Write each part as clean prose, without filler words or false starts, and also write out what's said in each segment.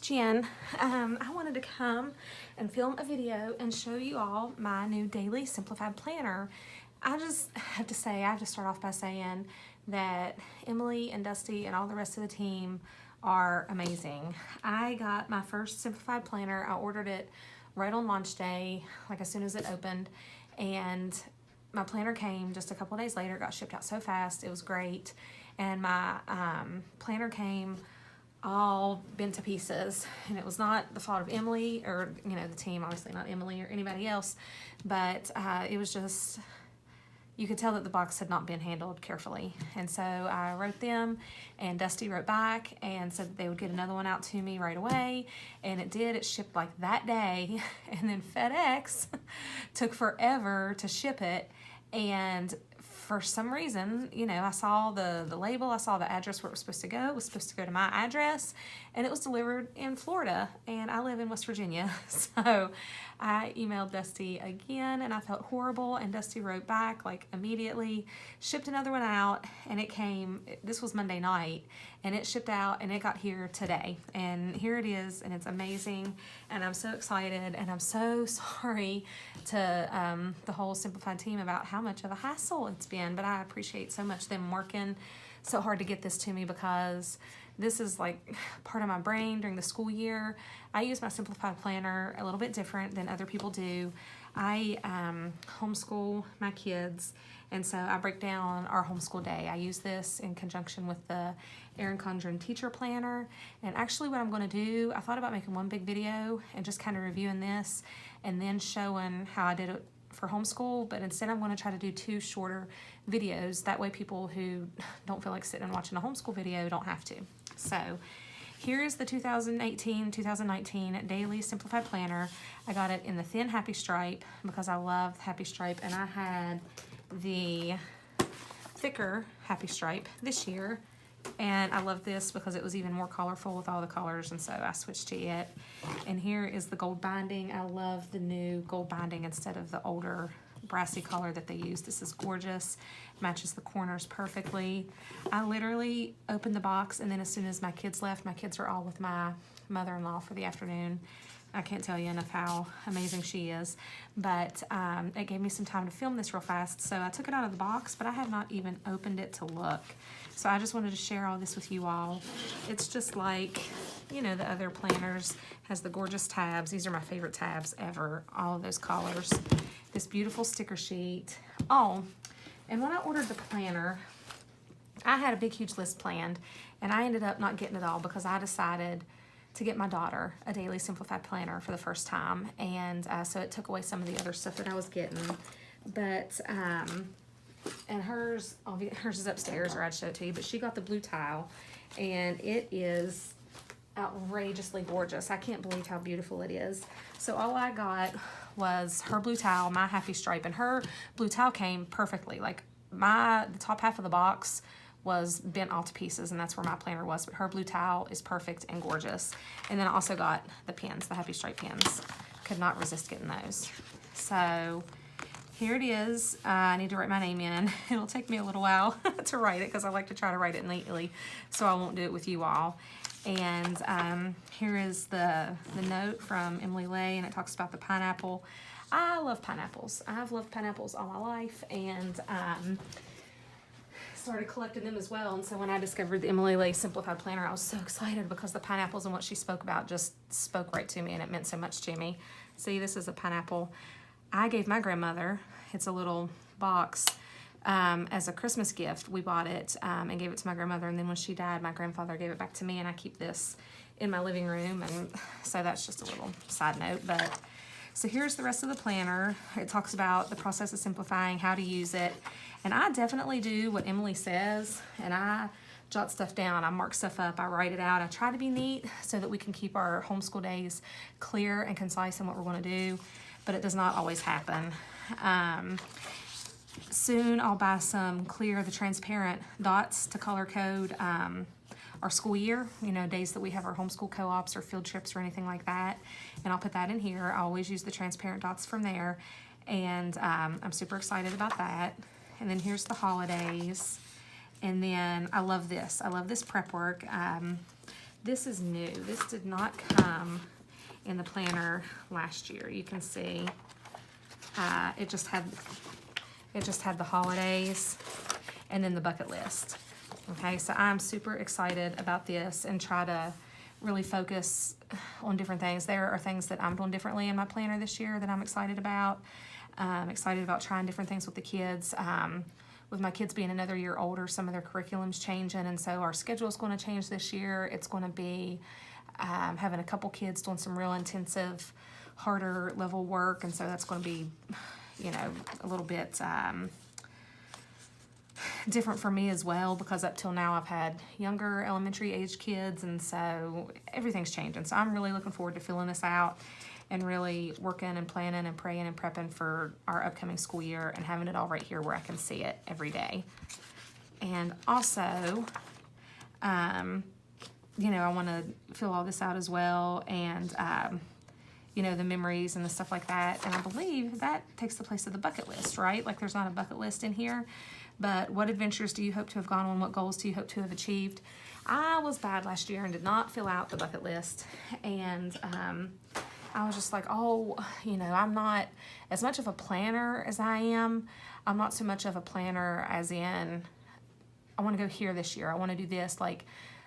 Jen. I wanted to come and film a video and show you all my new daily Simplified planner. I just have to say, I have to start off by saying that Emily and Dusty and all the rest of the team are amazing. I got my first Simplified planner. I ordered it right on launch day, like as soon as it opened, and my planner came just a couple of days later. It got shipped out so fast. It was great. And my planner came all bent to pieces, and it was not the fault of Emily or the team, obviously not Emily or anybody else, but it was just, you could tell that the box had not been handled carefully. And so I wrote them, and Dusty wrote back and said that they would get another one out to me right away, and it did. It shipped like that day, and then FedEx took forever to ship it. And for some reason, I saw the label, I saw the address where it was supposed to go. It was supposed to go to my address, and it was delivered in Florida, and I live in West Virginia. So I emailed Dusty again, and I felt horrible, and Dusty wrote back like immediately, shipped another one out, and it came, this was Monday night, and it shipped out, and it got here today, and here it is, and it's amazing, and I'm so excited, and I'm so sorry to the whole Simplified team about how much of a hassle it's been, but I appreciate so much them working so hard to get this to me, because this is like part of my brain during the school year. I use my Simplified planner a little bit different than other people do. I homeschool my kids, and so I break down our homeschool day. I use this in conjunction with the Erin Condren teacher planner. And actually what I'm going to do, I thought about making one big video and just kind of reviewing this and then showing how I did it for homeschool, but instead I'm going to try to do two shorter videos. That way people who don't feel like sitting and watching a homeschool video don't have to. So here's the 2018-2019 Daily Simplified Planner. I got it in the thin Happy Stripe because I love Happy Stripe, and I had the thicker Happy Stripe this year, and I love this because it was even more colorful with all the colors, and so I switched to it. And here is the gold binding. I love the new gold binding instead of the older brassy color that they use. This is gorgeous, matches the corners perfectly. I literally opened the box, and then as soon as my kids left, my kids are all with my mother-in-law for the afternoon. I can't tell you enough how amazing she is, but it gave me some time to film this real fast, so I took it out of the box, but I have not even opened it to look. So I just wanted to share all this with you all. It's just like, the other planners, has the gorgeous tabs. These are my favorite tabs ever, all of those colors. This beautiful sticker sheet. Oh, and when I ordered the planner, I had a big, huge list planned, and I ended up not getting it all because I decided to get my daughter a daily Simplified planner for the first time, and so it took away some of the other stuff that I was getting. But and hers is upstairs, or I'd show it to you, but she got the blue tile, and it is outrageously gorgeous. I can't believe how beautiful it is. So all I got was her blue tile, my Happy Stripe, and her blue tile came perfectly. Like the top half of the box was bent all to pieces, and that's where my planner was, but her blue towel is perfect and gorgeous. And then I also got the pins, the Happy Stripe pins. Could not resist getting those. So here it is. I need to write my name in. It'll take me a little while to write it because I like to try to write it neatly, so I won't do it with you all. And here is the note from Emily Ley, and it talks about the pineapple. I love pineapples. I've loved pineapples all my life, and started collecting them as well. And so when I discovered the Emily Ley Simplified Planner, I was so excited because the pineapples and what she spoke about just spoke right to me, and it meant so much to me. See, this is a pineapple I gave my grandmother. It's a little box as a Christmas gift. We bought it and gave it to my grandmother, and then when she died, my grandfather gave it back to me, and I keep this in my living room. And so that's just a little side note. But so here's the rest of the planner. It talks about the process of simplifying, how to use it. And I definitely do what Emily says, and I jot stuff down, I mark stuff up, I write it out. I try to be neat so that we can keep our homeschool days clear and concise in what we're going to do, but it does not always happen. Soon I'll buy some clear, the transparent dots to color code our school year, days that we have our homeschool co-ops or field trips or anything like that. And I'll put that in here. I always use the transparent dots from there, and I'm super excited about that. And then here's the holidays. And then I love this. I love this prep work. This is new. This did not come in the planner last year. You can see it just had the holidays and then the bucket list. Okay, so I'm super excited about this and try to really focus on different things. There are things that I'm doing differently in my planner this year that I'm excited about. I'm excited about trying different things with the kids. With my kids being another year older, some of their curriculum's changing, and so our schedule is going to change this year. It's going to be having a couple kids doing some real intensive, harder level work, and so that's going to be, you know, a little bit different for me as well, because up till now I've had younger elementary age kids, and so everything's changing. So I'm really looking forward to filling this out and really working and planning and praying and prepping for our upcoming school year and having it all right here where I can see it every day. And also, you know, I want to fill all this out as well, and you know, the memories and the stuff like that. And I believe that takes the place of the bucket list, right? Like there's not a bucket list in here, but what adventures do you hope to have gone on? What goals do you hope to have achieved? I was bad last year and did not fill out the bucket list, and I was just like, oh, you know, I'm not as much of a planner as I am. I'm not so much of a planner as in, I want to go here this year. I want to do this. Like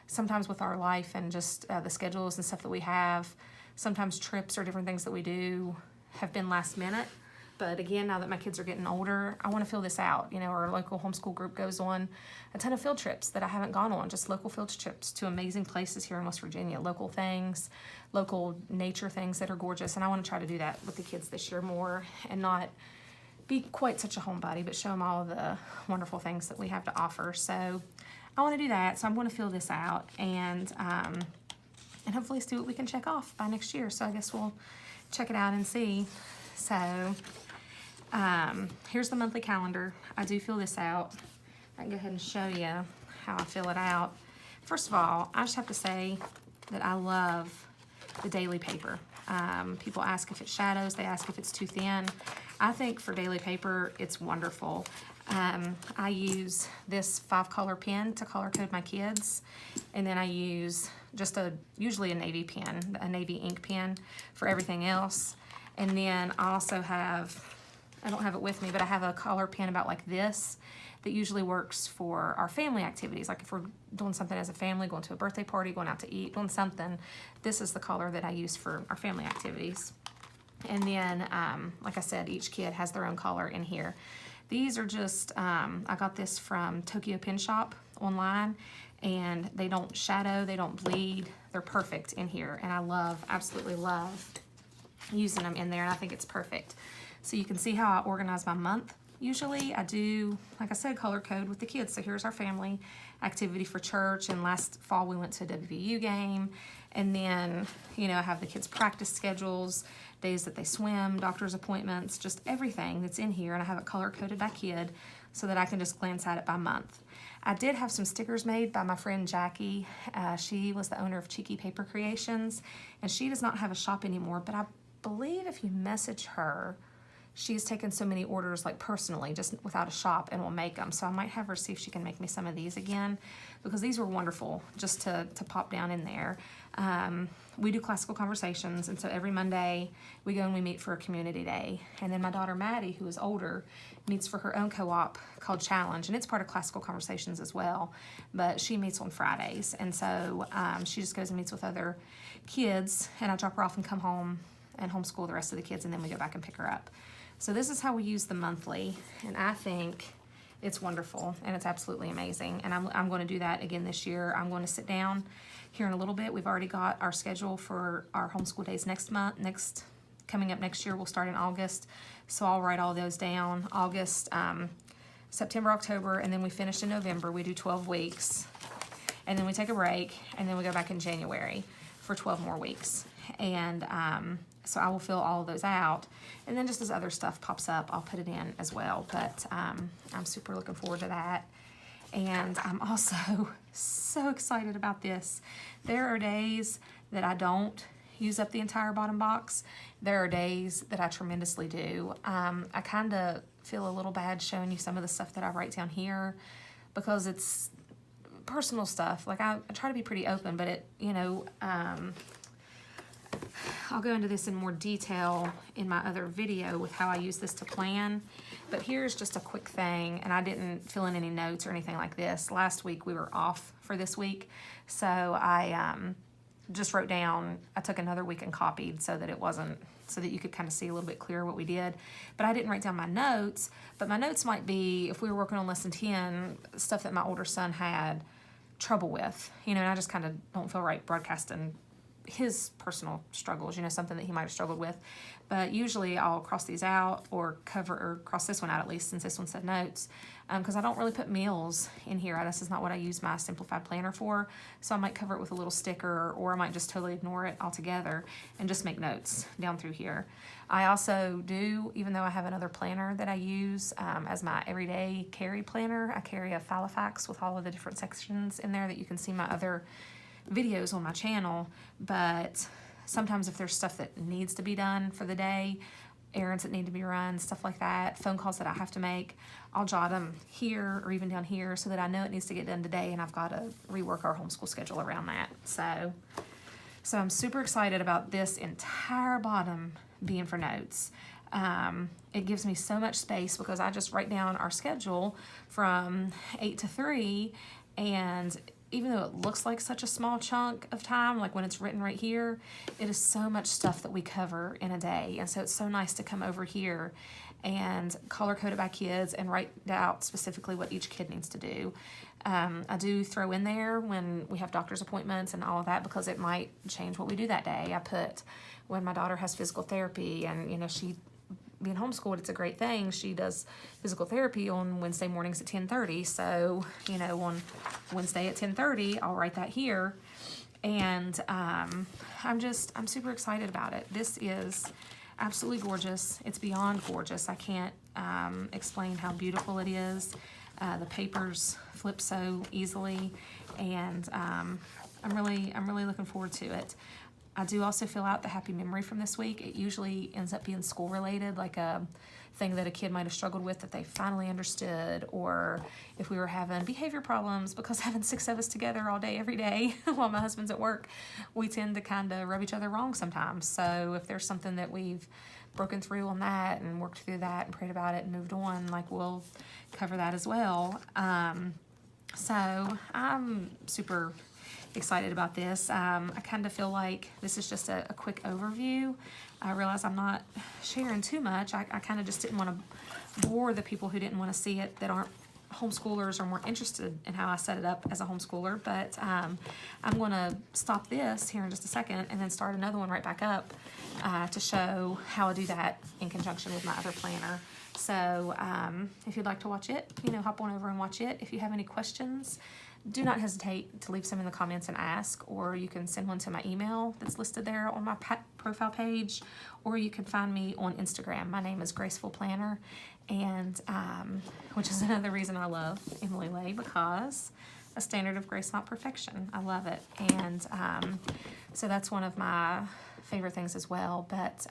sometimes with our life and just the schedules and stuff that we have, sometimes trips or different things that we do have been last minute. But again, now that my kids are getting older, I want to fill this out. You know, our local homeschool group goes on a ton of field trips that I haven't gone on, just local field trips to amazing places here in West Virginia, local things, local nature things that are gorgeous. And I want to try to do that with the kids this year more and not be quite such a homebody, but show them all the wonderful things that we have to offer. So I want to do that. So I'm going to fill this out and hopefully see what we can check off by next year. So I guess we'll check it out and see. So here's the monthly calendar. I do fill this out. I can go ahead and show you how I fill it out. First of all, I just have to say that I love the daily paper. People ask if it shadows, they ask if it's too thin. I think for daily paper, it's wonderful. I use this 5-color pen to color code my kids, and then I use just usually a navy pen, a navy ink pen for everything else. And then I also have, I don't have it with me, but I have a color pen about like this that usually works for our family activities. Like if we're doing something as a family, going to a birthday party, going out to eat, doing something, this is the color that I use for our family activities. And then, like I said, each kid has their own color in here. These are just, I got this from Tokyo Pen Shop online, and they don't shadow, they don't bleed. They're perfect in here, and I love, absolutely love using them in there, and I think it's perfect. So you can see how I organize my month. Usually I do, like I said, color code with the kids. So here's our family activity for church, and last fall we went to a WVU game, and then, you know, I have the kids' practice schedules, days that they swim, doctor's appointments, just everything that's in here, and I have it color coded by kid so that I can just glance at it by month. I did have some stickers made by my friend Jackie. She was the owner of Cheeky Paper Creations, and she does not have a shop anymore, but I believe if you message her, she's taken so many orders like personally, just without a shop, and will make them. So I might have her see if she can make me some of these again, because these were wonderful just to pop down in there. We do classical conversations, and so every Monday we go and we meet for a community day. And then my daughter Maddie, who is older, meets for her own co-op called Challenge, and it's part of classical conversations as well, but she meets on Fridays. And so she just goes and meets with other kids, and I drop her off and come home and homeschool the rest of the kids, and then we go back and pick her up. So this is how we use the monthly, and I think it's wonderful, and it's absolutely amazing. And I'm going to do that again this year. I'm going to sit down here in a little bit. We've already got our schedule for our homeschool days next month. Coming up next year, we'll start in August. So I'll write all those down. August, September, October, and then we finish in November. We do 12 weeks, and then we take a break, and then we go back in January for 12 more weeks. And so I will fill all of those out, and then just as other stuff pops up, I'll put it in as well. But I'm super looking forward to that. And I'm also so excited about this. There are days that I don't use up the entire bottom box. There are days that I tremendously do. I kind of feel a little bad showing you some of the stuff that I write down here, because it's personal stuff. Like I try to be pretty open, but it, you know, I'll go into this in more detail in my other video with how I use this to plan. But here's just a quick thing, and I didn't fill in any notes or anything like this. Last week we were off for this week, so I just wrote down, I took another week and copied so that it wasn't, so that you could kind of see a little bit clearer what we did. But I didn't write down my notes, but my notes might be, if we were working on lesson 10, stuff that my older son had trouble with, you know, and I just kind of don't feel right broadcasting his personal struggles, you know, something that he might have struggled with. But usually I'll cross these out or cross this one out, at least since this one said notes, because I don't really put meals in here. This is not what I use my Simplified Planner for, so I might cover it with a little sticker, or I might just totally ignore it altogether and just make notes down through here. I also do, even though I have another planner that I use as my everyday carry planner, I carry a Filofax with all of the different sections in there that you can see my other videos on my channel. But sometimes if there's stuff that needs to be done for the day, errands that need to be run, stuff like that, phone calls that I have to make, I'll jot them here or even down here so that I know it needs to get done today, and I've got to rework our homeschool schedule around that. So I'm super excited about this entire bottom being for notes. It gives me so much space because I just write down our schedule from 8 to 3, and even though it looks like such a small chunk of time, like when it's written right here, it is so much stuff that we cover in a day. And so it's so nice to come over here and color code it by kids and write out specifically what each kid needs to do. I do throw in there when we have doctor's appointments and all of that, because it might change what we do that day. I put when my daughter has physical therapy, and you know, she being homeschooled, it's a great thing. She does physical therapy on Wednesday mornings at 10:30. So, you know, on Wednesday at 10:30, I'll write that here. And I'm super excited about it. This is absolutely gorgeous. It's beyond gorgeous. I can't explain how beautiful it is. The papers flip so easily, and I'm really looking forward to it. I do also fill out the happy memory from this week. It usually ends up being school related, like a thing that a kid might have struggled with that they finally understood, or if we were having behavior problems, because having 6 of us together all day, every day, while my husband's at work, we tend to kind of rub each other wrong sometimes. So if there's something that we've broken through on that and worked through that and prayed about it and moved on, like we'll cover that as well. So I'm super excited about this. I kind of feel like this is just a quick overview. I realize I'm not sharing too much. I kind of just didn't want to bore the people who didn't want to see it, that aren't homeschoolers or more interested in how I set it up as a homeschooler. But I'm going to stop this here in just a second and then start another one right back up to show how I do that in conjunction with my other planner. So if you'd like to watch it, you know, hop on over and watch it. If you have any questions, do not hesitate to leave some in the comments and ask, or you can send one to my email that's listed there on my profile page, or you can find me on Instagram. My name is Graceful Planner, and which is another reason I love Emily Ley, because a standard of grace, not perfection. I love it, and so that's one of my favorite things as well. But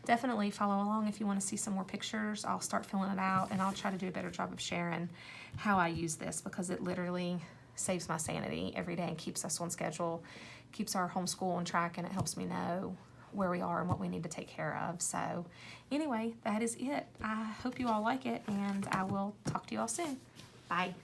definitely follow along if you want to see some more pictures. I'll start filling it out, and I'll try to do a better job of sharing how I use this, because it literally saves my sanity every day and keeps us on schedule, keeps our homeschool on track, and it helps me know where we are and what we need to take care of. So anyway, that is it. I hope you all like it, and I will talk to you all soon. Bye.